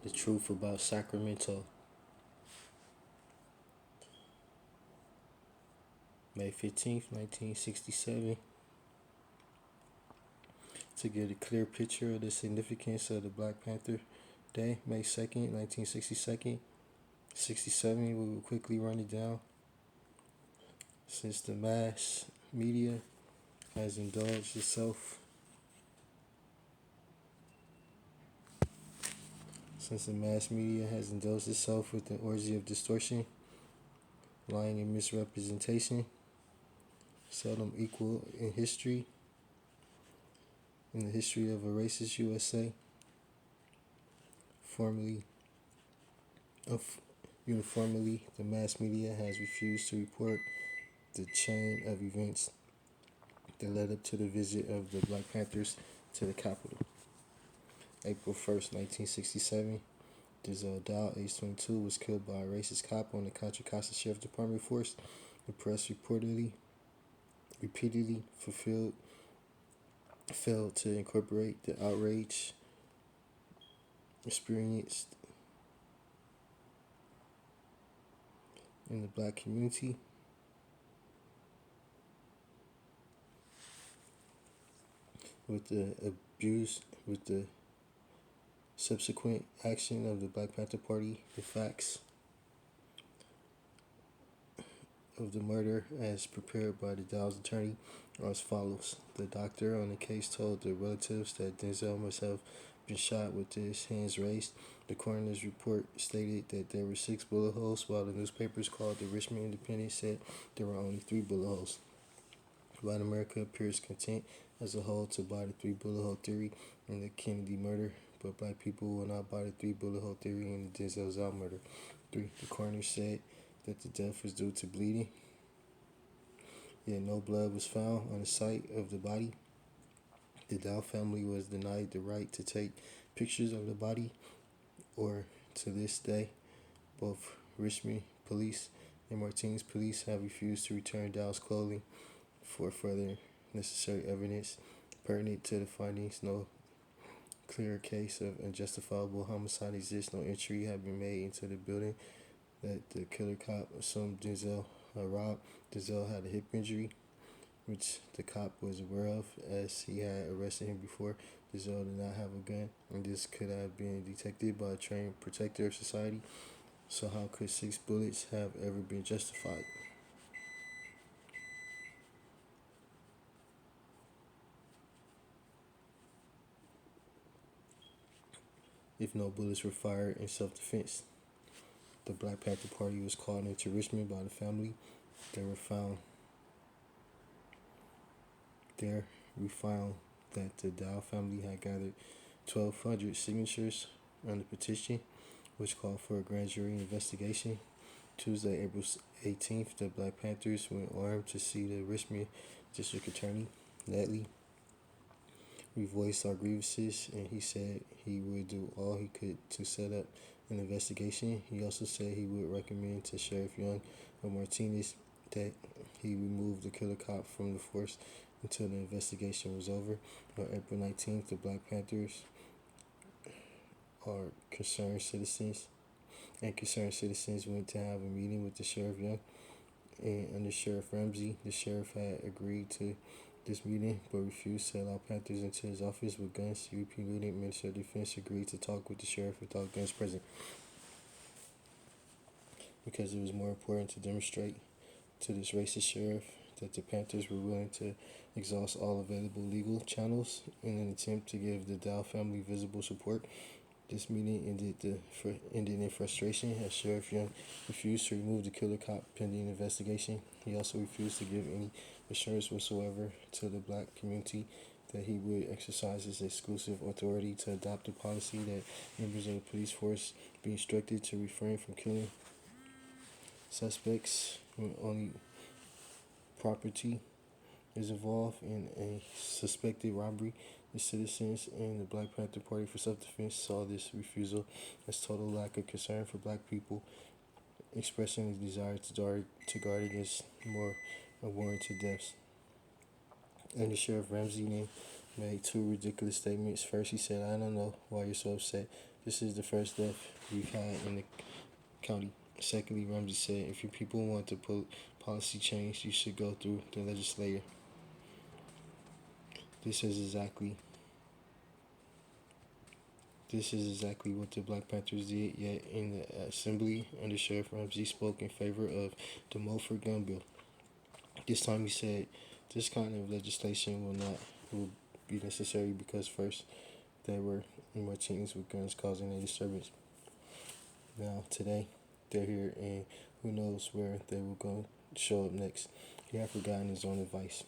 The truth about Sacramento, May 15th, 1967. To get a clear picture of the significance of the Black Panther Day, May 2nd, 1967, we will quickly run it down. Since the mass media has indulged itself Since the mass media has indulged itself with an orgy of distortion, lying, and misrepresentation, seldom equal in the history of a racist USA, formerly of uniformly, the mass media has refused to report the chain of events that led up to the visit of the Black Panthers to the Capitol. April 1st, 1967, Denzel Dow, age 22, was killed by a racist cop on the Contra Costa Sheriff Department force. The press repeatedly failed to incorporate the outrage experienced in the black community. With the subsequent action of the Black Panther Party, the facts of the murder as prepared by the Dow's attorney are as follows. The doctor on the case told the relatives that Denzel must have been shot with his hands raised. The coroner's report stated that there were 6 bullet holes, while the newspapers called the Richmond Independent said there were only 3 bullet holes. White America appears content as a whole to buy the 3 bullet hole theory in the Kennedy murder, but black people will not buy the 3 bullet hole theory in the Denzel Zao murder. 3. The coroner said that the death was due to bleeding, yet no blood was found on the site of the body. The Dow family was denied the right to take pictures of the body, or to this day, both Richmond police and Martinez police have refused to return Dow's clothing for further necessary evidence pertinent to the findings. No clear case of unjustifiable homicide exists. No entry had been made into the building that the killer cop assumed Denzel robbed. Denzel had a hip injury, which the cop was aware of as he had arrested him before. Denzel did not have a gun, and this could have been detected by a trained protector of society. So how could 6 bullets have ever been justified? If no bullets were fired in self-defense. The Black Panther Party was called into Richmond by the family. There were found There, we found that the Dow family had gathered 1,200 signatures on the petition, which called for a grand jury investigation. Tuesday, April 18th, the Black Panthers went armed to see the Richmond District Attorney, Ledley. We voiced our grievances, and he said he would do all he could to set up an investigation. He also said he would recommend to Sheriff Young of Martinez that he remove the killer cop from the force until the investigation was over. On April 19th, the Black Panthers are concerned citizens went to have a meeting with the Sheriff Young and under Sheriff Ramsey. The sheriff had agreed to this meeting but refused to allow Panthers into his office with guns. CBP Lieutenant Minister of Defense agreed to talk with the sheriff without guns present because it was more important to demonstrate to this racist sheriff that the Panthers were willing to exhaust all available legal channels in an attempt to give the Dow family visible support. This meeting ended in frustration as Sheriff Young refused to remove the killer cop pending investigation. He also refused to give any assurance whatsoever to the black community that he would exercise his exclusive authority to adopt a policy that members of the police force be instructed to refrain from killing suspects when only property is involved in a suspected robbery. The citizens and the Black Panther Party for Self-Defense saw this refusal as total lack of concern for black people, expressing a desire to guard against more unwarranted deaths. Under Sheriff Ramsey made 2 ridiculous statements. First, he said, "I don't know why you're so upset. This is the first death we've had in the county. Secondly, Ramsey said, if your people want to put policy change, you should go through the legislature. This is exactly what the Black Panthers did. Yet in the assembly, Undersheriff Ramsey spoke in favor of the Mulford gun bill. This time he said this kind of legislation will be necessary because first there were more teens with guns causing a disturbance. Now today they're here and who knows where they will go show up next. He had forgotten his own advice.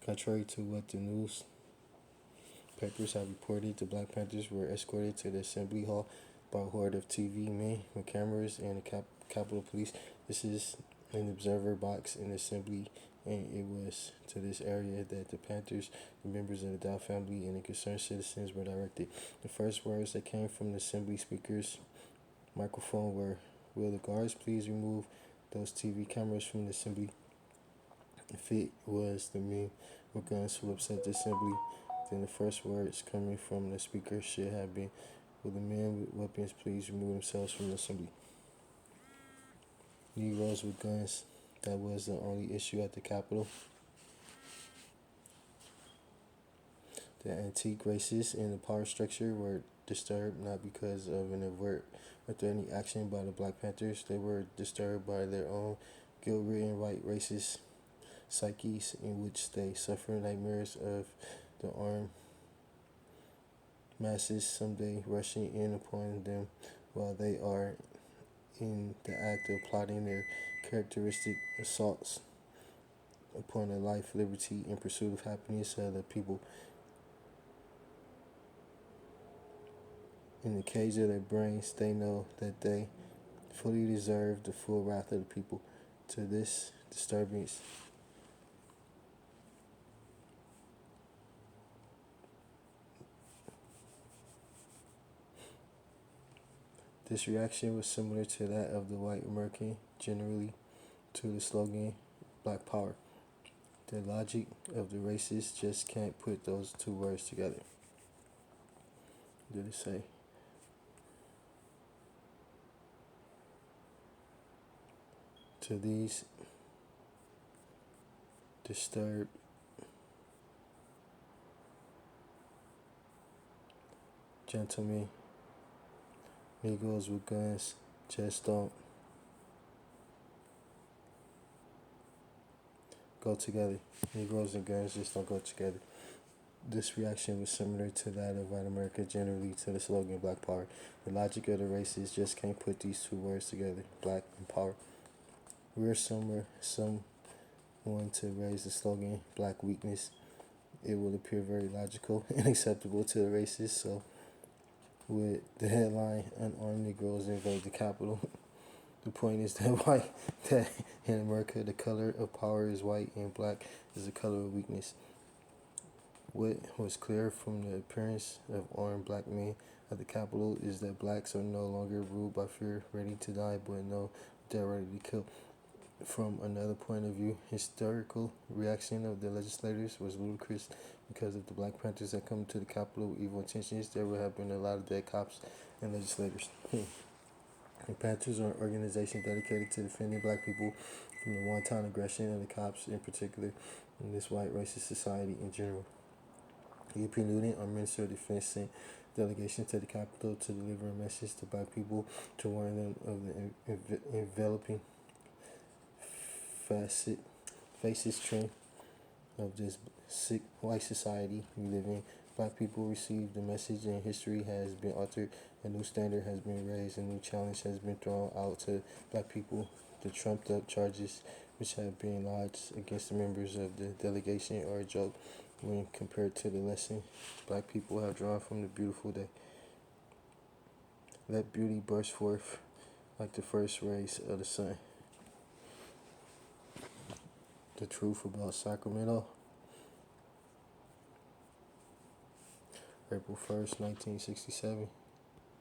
Contrary to what the newspapers have reported, the Black Panthers were escorted to the Assembly Hall by a horde of TV men with cameras and the Capitol Police. This is an observer box in the Assembly, and it was to this area that the Panthers, the members of the Dow family, and the concerned citizens were directed. The first words that came from the Assembly Speaker's microphone were, "Will the guards please remove those TV cameras from the Assembly?" If it was the men with guns who upset the Assembly, then the first words coming from the Speaker should have been, "Will the men with weapons please remove themselves from the Assembly?" Negroes with guns, that was the only issue at the Capitol. The antique races in the power structure were disturbed not because of an overt or threatening action by the Black Panthers. They were disturbed by their own guilt-ridden white racist psyches in which they suffer nightmares of the armed masses someday rushing in upon them while they are in the act of plotting their characteristic assaults upon the life, liberty, and pursuit of happiness of the people. In the cage of their brains, they know that they fully deserve the full wrath of the people. To this disturbance, this reaction was similar to that of the white American generally to the slogan Black Power. The logic of the racists just can't put those two words together. Did it say? To these disturbed gentlemen, Negroes with guns just don't go together. Negroes and guns just don't go together. This reaction was similar to that of white America generally to the slogan Black Power. The logic of the races just can't put these two words together, black and power. We're someone to raise the slogan Black Weakness. It will appear very logical and acceptable to the racists. So with the headline Unarmed Negroes Invade the Capitol, the point is that in America the color of power is white and black is the color of weakness. What was clear from the appearance of armed black men at the Capitol is that blacks are no longer ruled by fear, ready to die, but no, they're ready to kill. From another point of view, historical reaction of the legislators was ludicrous because if the Black Panthers had come to the Capitol with evil intentions, there would have been a lot of dead cops and legislators. The Panthers are an organization dedicated to defending black people from the wanton aggression of the cops in particular in this white racist society in general. E.P. Newton, our Minister of Defense, sent delegation to the Capitol to deliver a message to black people to warn them of the enveloping fascist trend of this sick white society we live in. Black people received the message and history has been altered. A new standard has been raised. A new challenge has been thrown out to black people. The trumped up charges which have been lodged against the members of the delegation are a joke when compared to the lesson black people have drawn from the beautiful day. Let beauty burst forth like the first rays of the sun. The truth about Sacramento, April 1st, 1967.